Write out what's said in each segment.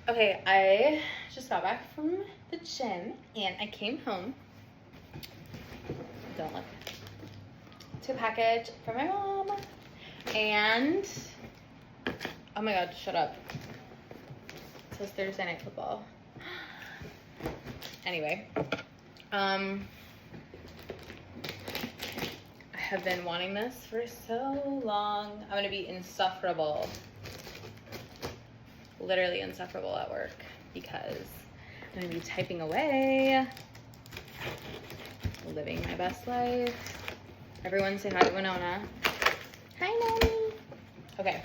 Okay, I just got back from the gym and I came home. Don't look. To a package for my mom. And oh my god, shut up. It says Thursday Night Football. Anyway, I have been wanting this for so long. I'm gonna be insufferable. Literally insufferable at work because I'm gonna be typing away, living my best life. Everyone say hi to Winona. Hi, Mommy. Okay.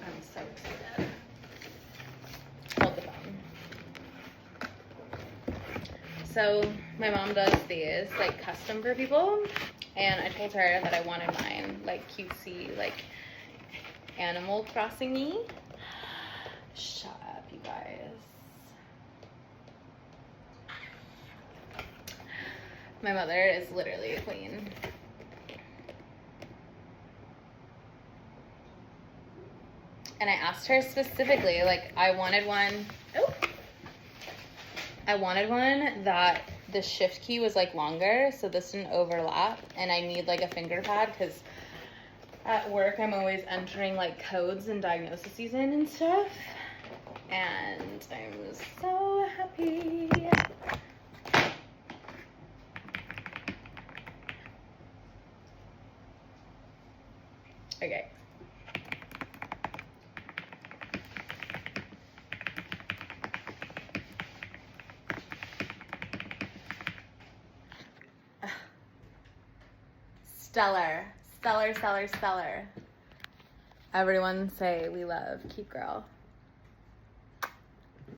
I'm so excited. Hold the phone. So my mom does these like custom for people, and I told her that I wanted mine like cutesy, like Animal Crossing-y. Shut up, you guys. My mother is literally a queen. And I asked her specifically, like, I wanted one that the shift key was like longer, so this didn't overlap, and I need like a finger pad because at work I'm always entering like codes and diagnosis in and stuff, and I'm so happy. Okay. Stellar, stellar, stellar, stellar. Everyone say we love Keep Girl.